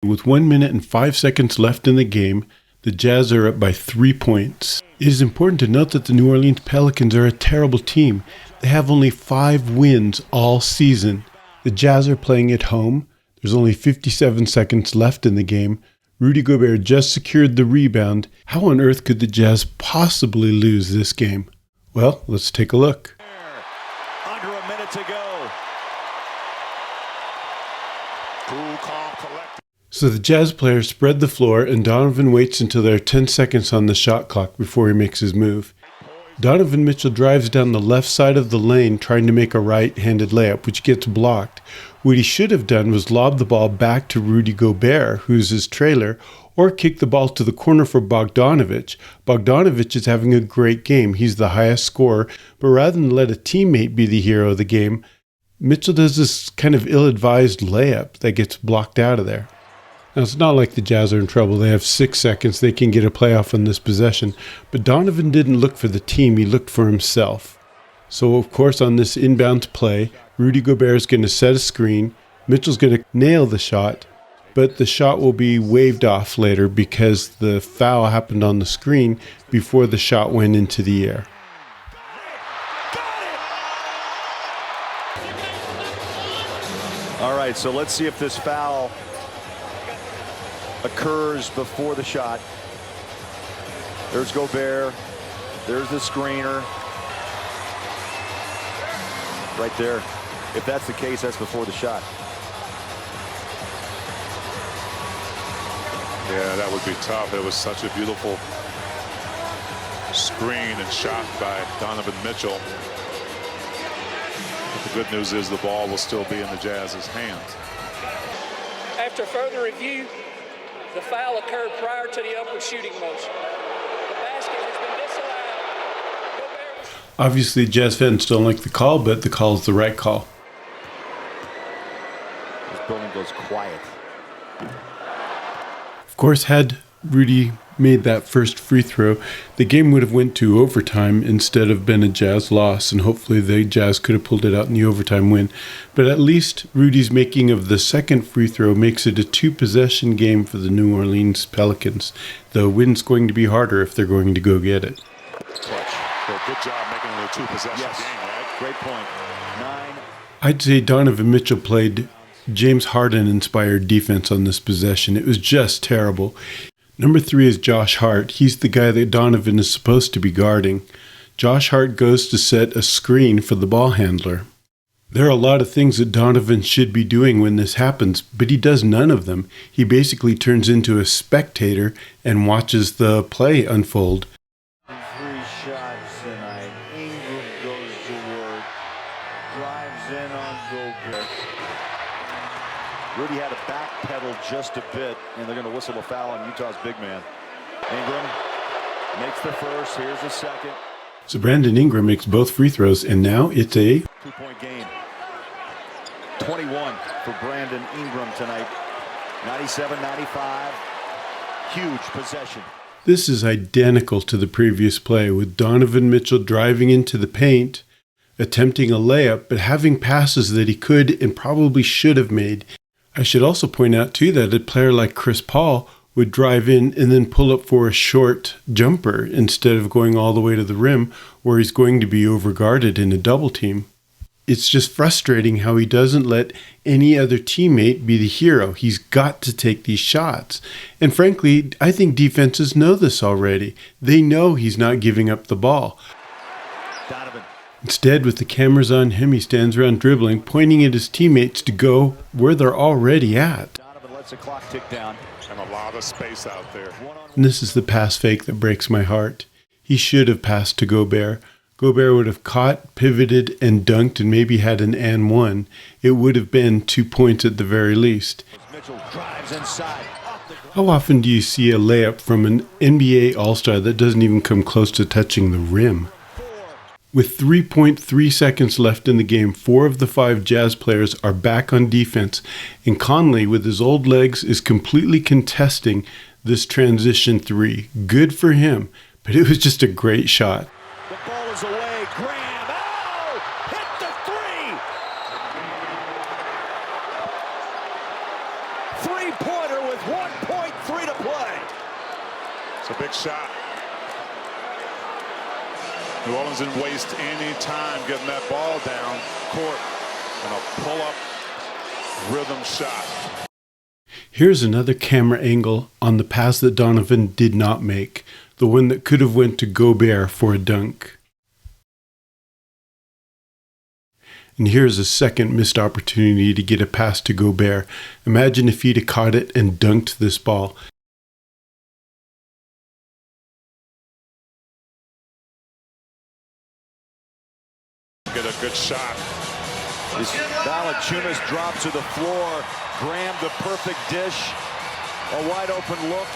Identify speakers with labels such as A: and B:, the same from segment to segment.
A: With 1 minute and 5 seconds left in the game, the Jazz are up by 3 points. It is important to note that the New Orleans Pelicans are a terrible team. They have only 5 wins all season. The Jazz are playing at home. There's only 57 seconds left in the game. Rudy Gobert just secured the rebound. How on earth could the Jazz possibly lose this game? Well, let's take a look.
B: Under a minute to go. Cool, calm, collected.
A: So the Jazz players spread the floor, and Donovan waits until there are 10 seconds on the shot clock before he makes his move. Donovan Mitchell drives down the left side of the lane trying to make a right-handed layup, which gets blocked. What he should have done was lob the ball back to Rudy Gobert, who's his trailer, or kick the ball to the corner for Bogdanovic. Bogdanovic is having a great game. He's the highest scorer, but rather than let a teammate be the hero of the game, Mitchell does this kind of ill-advised layup that gets blocked out of there. Now, it's not like the Jazz are in trouble. They have 6 seconds. They can get a playoff on this possession. But Donovan didn't look for the team. He looked for himself. So, of course, on this inbound play, Rudy Gobert is going to set a screen. Mitchell's going to nail the shot. But the shot will be waved off later because the foul happened on the screen before the shot went into the air.
B: All right, so let's see if this foul occurs before the shot. There's Gobert. There's the screener. Right there. If that's the case, that's before the shot.
C: Yeah, that would be tough. It was such a beautiful screen and shot by Donovan Mitchell. But the good news is the ball will still be in the Jazz's hands.
D: After further review, the foul occurred prior to the upward shooting motion. The basket has been disallowed.
A: Obviously, Jazz fans don't like the call, but the call is the right call.
B: This building goes quiet.
A: Of course, had Rudy made that first free throw, the game would have went to overtime instead of been a Jazz loss, and hopefully the Jazz could have pulled it out in the overtime win. But at least Rudy's making of the second free throw makes it a 2-possession game for the New Orleans Pelicans. The win's going to be harder if they're going to go get it.
C: Clutch. Well, good job making it a 2-possession game, right?
B: Great point. 9.
A: I'd say Donovan Mitchell played James Harden-inspired defense on this possession. It was just terrible. Number 3 is Josh Hart. He's the guy that Donovan is supposed to be guarding. Josh Hart goes to set a screen for the ball handler. There are a lot of things that Donovan should be doing when this happens, but he does none of them. He basically turns into a spectator and watches the play unfold.
B: 3 shots tonight. Ingram goes to work. Drives in on Gobert. Rudy had to backpedal just a bit, and they're going to whistle a foul on Utah's big man. Ingram makes the first. Here's the second.
A: So Brandon Ingram makes both free throws, and now it's a
B: 2-point game. 21 for Brandon Ingram tonight. 97-95. Huge possession.
A: This is identical to the previous play, with Donovan Mitchell driving into the paint, attempting a layup, but having passes that he could and probably should have made. I should also point out, too, that a player like Chris Paul would drive in and then pull up for a short jumper instead of going all the way to the rim where he's going to be overguarded in a double team. It's just frustrating how he doesn't let any other teammate be the hero. He's got to take these shots. And frankly, I think defenses know this already. They know he's not giving up the ball.
B: Donovan.
A: Instead, with the cameras on him, he stands around dribbling, pointing at his teammates to go where they're already at.
B: Donovan lets the clock tick down.
C: And a lot of space out there.
A: And this is the pass fake that breaks my heart. He should have passed to Gobert. Gobert would have caught, pivoted, and dunked and maybe had an and one. It would have been 2 points at the very least.
B: Mitchell drives inside.
A: How often do you see a layup from an NBA All-Star that doesn't even come close to touching the rim? With 3.3 seconds left in the game, 4 of the 5 Jazz players are back on defense, and Conley, with his old legs, is completely contesting this transition 3. Good for him, but it was just a great shot.
B: The ball is away. Graham, oh! Hit the 3! 3-pointer with
C: It's a big shot. New Orleans didn't waste any time getting that ball down court, and a pull-up rhythm shot.
A: Here's another camera angle on the pass that Donovan did not make, the one that could have went to Gobert for a dunk. And here's a second missed opportunity to get a pass to Gobert. Imagine if he'd have caught it and dunked this ball.
C: Get a good shot.
B: Valanciunas drops to the floor. Graham, the perfect dish. A wide open look.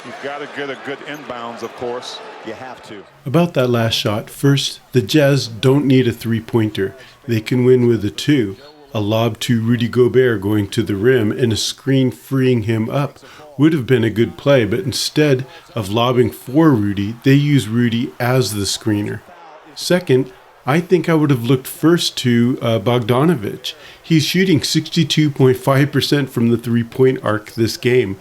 C: You've got to get a good inbounds, of course.
B: You have to.
A: About that last shot, first, the Jazz don't need a three-pointer. They can win with a two. A lob to Rudy Gobert going to the rim and a screen freeing him up would have been a good play, but instead of lobbing for Rudy, they use Rudy as the screener. Second, I think I would have looked first to Bogdanovich. He's shooting 62.5% from the three-point arc this game.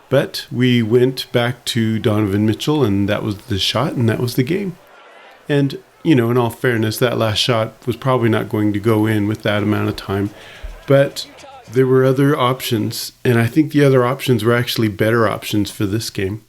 A: But we went back to Donovan Mitchell, and that was the shot, and that was the game. And, you know, in all fairness, that last shot was probably not going to go in with that amount of time. But there were other options, and I think the other options were actually better options for this game.